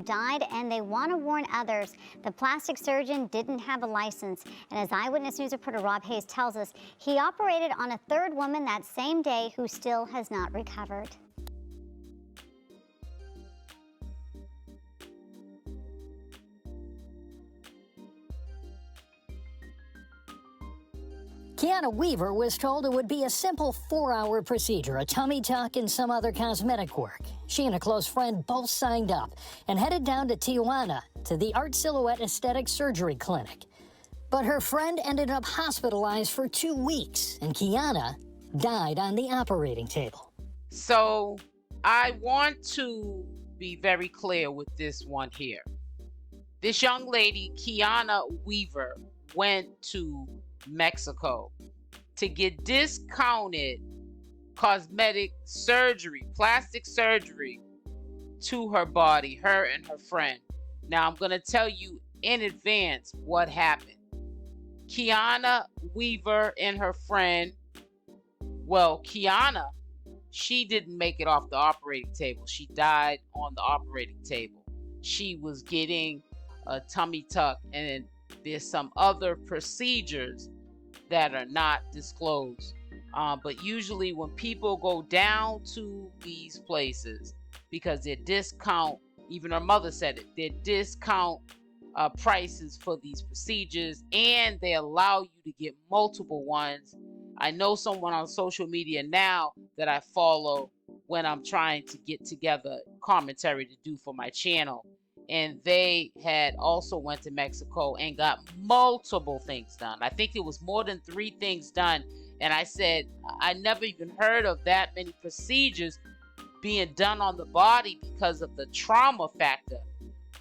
died, and they want to warn others. The plastic surgeon didn't have a license, and as Eyewitness News reporter Rob Hayes tells us, he operated on a third woman that same day who still has not recovered. Kiana Weaver was told it would be a simple 4-hour procedure, a tummy tuck and some other cosmetic work. She and a close friend both signed up and headed down to Tijuana to the Art Silhouette Aesthetic Surgery Clinic. But her friend ended up hospitalized for 2 weeks, and Kiana died on the operating table. So I want to be very clear with this one here. This young lady, Kiana Weaver, went to Mexico to get discounted cosmetic surgery, plastic surgery to her body, her and her friend. Now I'm going to tell you in advance what happened. Kiana Weaver and her friend, well, Kiana, she didn't make it off the operating table. She died on the operating table. She was getting a tummy tuck, and there's some other procedures that are not disclosed. But usually when people go down to these places, because they discount, even her mother said it, they discount prices for these procedures, and they allow you to get multiple ones. I know someone on social media now that I follow when I'm trying to get together commentary to do for my channel. And they had also went to Mexico and got multiple things done. I think it was more than 3 things done. And I said, I never even heard of that many procedures being done on the body because of the trauma factor,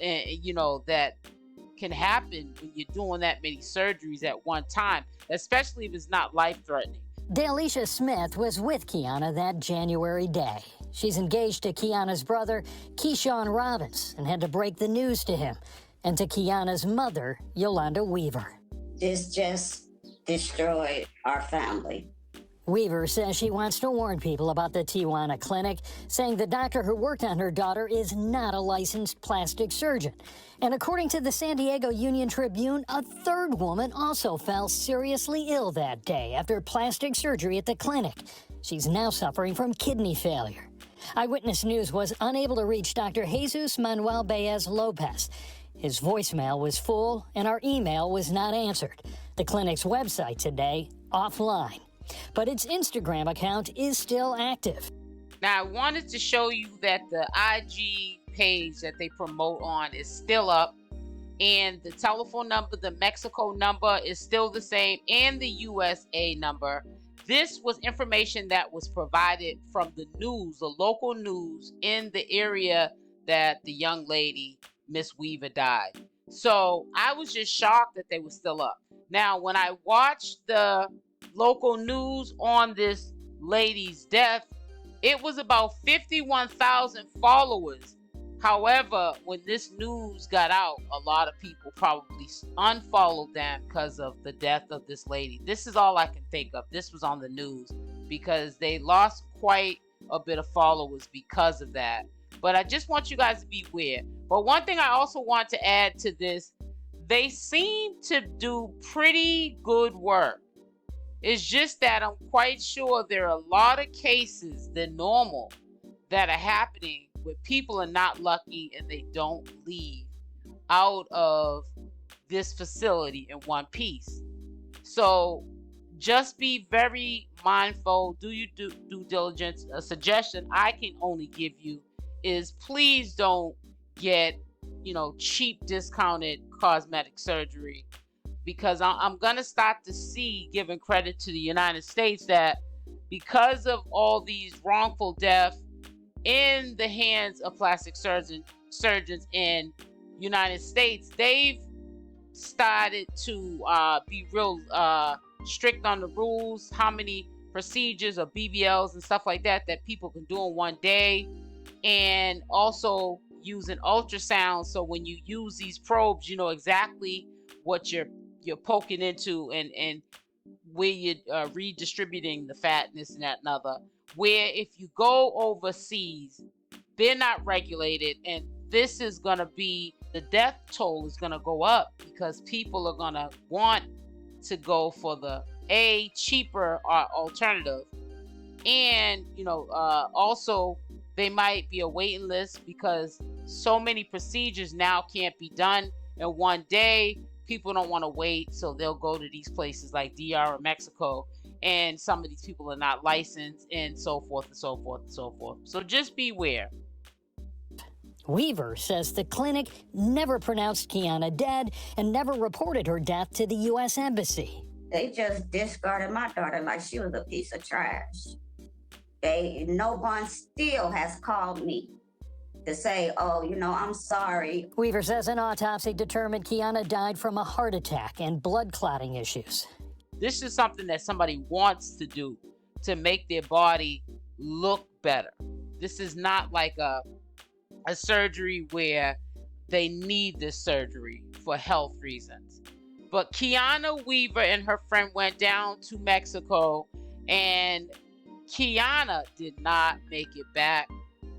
you know, that can happen when you're doing that many surgeries at one time, especially if it's not life-threatening. Dalisha Smith was with Kiana that January day. She's engaged to Kiana's brother, Keyshawn Robbins, and had to break the news to him and to Kiana's mother, Yolanda Weaver. This just destroyed our family. Weaver says she wants to warn people about the Tijuana clinic, saying the doctor who worked on her daughter is not a licensed plastic surgeon. And according to the San Diego Union Tribune, a third woman also fell seriously ill that day after plastic surgery at the clinic. She's now suffering from kidney failure. Eyewitness News was unable to reach Dr. Jesus Manuel Baez Lopez. His voicemail was full and our email was not answered. The clinic's website today, offline. But its Instagram account is still active. Now, I wanted to show you that the IG page that they promote on is still up, and the telephone number, the Mexico number, is still the same, and the USA number. This was information that was provided from the news, the local news in the area that the young lady, Miss Weaver, died. So I was just shocked that they were still up. Now, when I watched the local news on this lady's death, it was about 51,000 followers. However, when this news got out, a lot of people probably unfollowed them because of the death of this lady. This is all I can think of. This was on the news because they lost quite a bit of followers because of that. But I just want you guys to be aware. But one thing I also want to add to this, they seem to do pretty good work. It's just that I'm quite sure there are a lot of cases than normal that are happening where people are not lucky and they don't leave out of this facility in one piece. So just be very mindful, do your due diligence. A suggestion I can only give you is please don't get, cheap discounted cosmetic surgery, because I'm going to start to see, giving credit to the United States, that because of all these wrongful deaths in the hands of plastic surgeons in United States, they've started to be real strict on the rules, how many procedures or BBLs and stuff like that people can do in one day, and also using ultrasound. So when you use these probes, you know exactly what you're poking into and where you're redistributing the fatness and that and other. Where if you go overseas, they're not regulated, and this is going to be, the death toll is going to go up because people are going to want to go for the cheaper alternative. And, also they might be a waiting list because so many procedures now can't be done in one day. People don't want to wait, so they'll go to these places like DR or Mexico, and some of these people are not licensed, and so forth and so forth and so forth. So just beware. Weaver says the clinic never pronounced 𝗪𝗛𝗪 dead and never reported her death to the U.S. Embassy. They just discarded my daughter like she was a piece of trash. No one still has called me to say, oh, I'm sorry. Weaver says an autopsy determined 𝗪𝗛𝗪 died from a heart attack and blood clotting issues. This is something that somebody wants to do to make their body look better. This is not like a surgery where they need this surgery for health reasons. But 𝗪𝗛𝗪 Weaver and her friend went down to Mexico, and 𝗪𝗛𝗪 did not make it back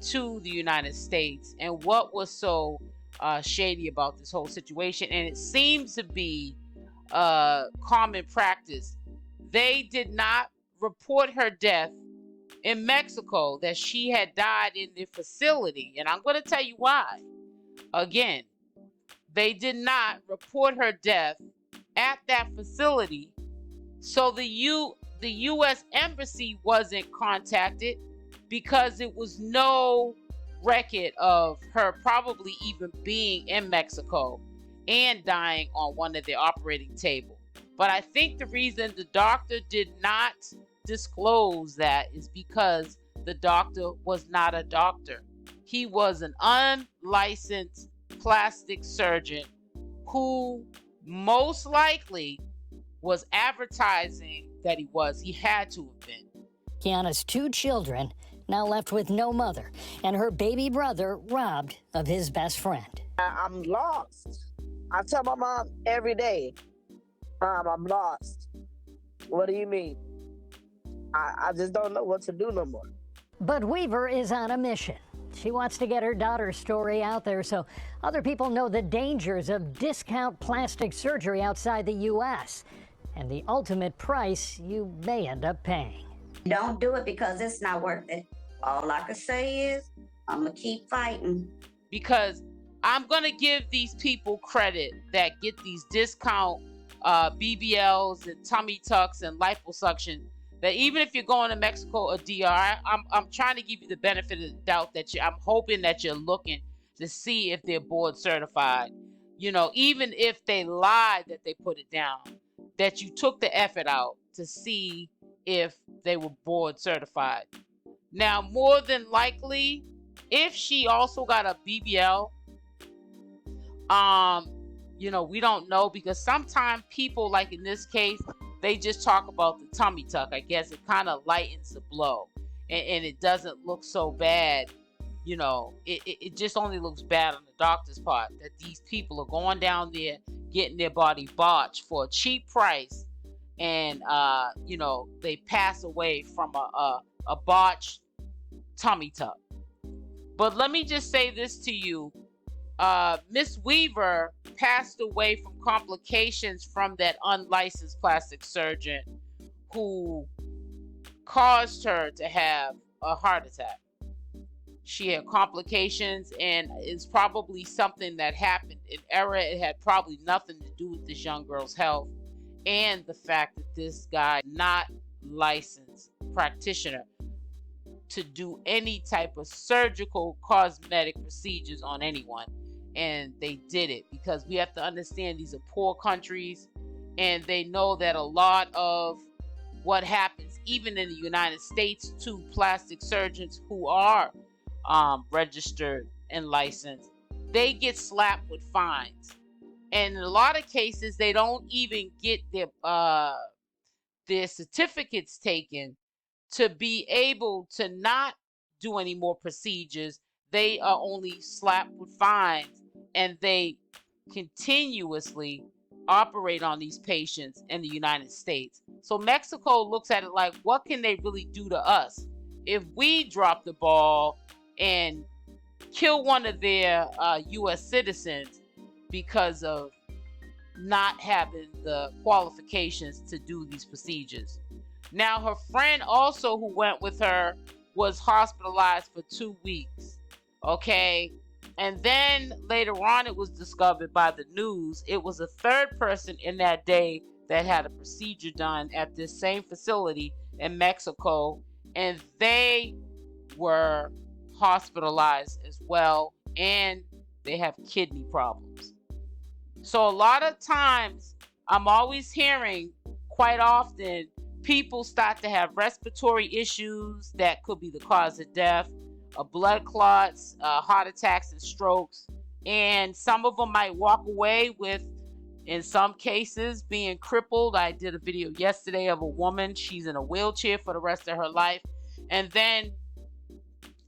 to the United States. And what was so shady about this whole situation, and it seems to be common practice, they did not report her death in Mexico, that she had died in the facility. And I'm going to tell you why. Again, they did not report her death at that facility, so the U.S. Embassy wasn't contacted because it was no record of her probably even being in Mexico and dying on one of their operating table. But I think the reason the doctor did not disclose that is because the doctor was not a doctor. He was an unlicensed plastic surgeon who most likely was advertising that he was. He had to have been. 𝗪𝗛𝗪's 2 children now left with no mother, and her baby brother robbed of his best friend. I'm lost. I tell my mom every day, Mom, I'm lost. What do you mean? I just don't know what to do no more. But Weaver is on a mission. She wants to get her daughter's story out there so other people know the dangers of discount plastic surgery outside the U.S. and the ultimate price you may end up paying. Don't do it because it's not worth it. All I can say is I'm going to keep fighting. Because I'm going to give these people credit that get these discount BBLs and tummy tucks and liposuction, that even if you're going to Mexico or DR, I'm trying to give you the benefit of the doubt that I'm hoping that you're looking to see if they're board certified. Even if they lied that they put it down, that you took the effort out to see if they were board certified. Now, more than likely, if she also got a BBL, we don't know, because sometimes people, like in this case, they just talk about the tummy tuck. I guess it kind of lightens the blow, and it doesn't look so bad. It just only looks bad on the doctor's part that these people are going down there getting their body botched for a cheap price, and they pass away from a botched tummy tuck. But let me just say this to you. Miss Weaver passed away from complications from that unlicensed plastic surgeon who caused her to have a heart attack. She had complications, and it's probably something that happened in error. It had probably nothing to do with this young girl's health and the fact that this guy, not licensed practitioner to do any type of surgical cosmetic procedures on anyone. And they did it because we have to understand these are poor countries, and they know that a lot of what happens, even in the United States, to plastic surgeons who are registered and licensed, they get slapped with fines. And in a lot of cases, they don't even get their certificates taken to be able to not do any more procedures. They are only slapped with fines, and they continuously operate on these patients in the United States. So Mexico looks at it like, what can they really do to us if we drop the ball and kill one of their U.S. citizens because of not having the qualifications to do these procedures. Now, her friend also who went with her was hospitalized for 2 weeks. Okay. And then later on, it was discovered by the news. It was a third person in that day that had a procedure done at this same facility in Mexico. And they were hospitalized as well. And they have kidney problems. So a lot of times, I'm always hearing quite often, people start to have respiratory issues that could be the cause of death, blood clots, heart attacks, and strokes. And some of them might walk away with, in some cases, being crippled. I did a video yesterday of a woman. She's in a wheelchair for the rest of her life. And then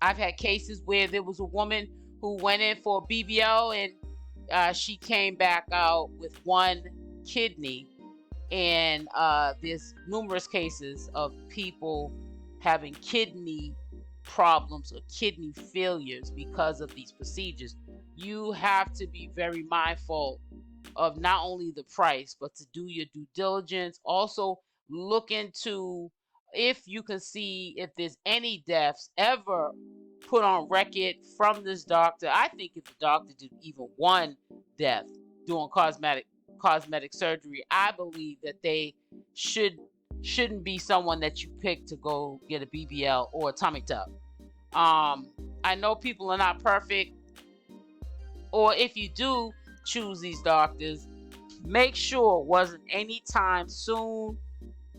I've had cases where there was a woman who went in for a BBL and she came back out with one kidney. And there's numerous cases of people having kidney problems or kidney failures because of these procedures. You have to be very mindful of not only the price, but to do your due diligence. Also, look into if you can see if there's any deaths ever put on record from this doctor. I think if the doctor did even one death doing cosmetic surgery, I believe that they shouldn't be someone that you pick to go get a BBL or a tummy tuck. I know people are not perfect, or if you do choose these doctors, make sure it wasn't anytime soon,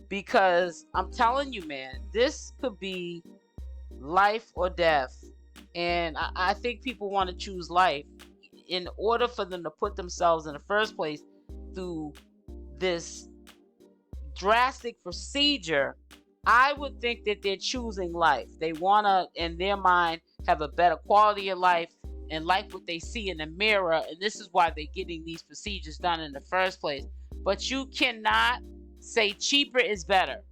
because I'm telling you, man, this could be life or death. And I think people want to choose life in order for them to put themselves in the first place through this drastic procedure. I would think that they're choosing life. They want to, in their mind, have a better quality of life and like what they see in the mirror. And this is why they're getting these procedures done in the first place. But you cannot say cheaper is better.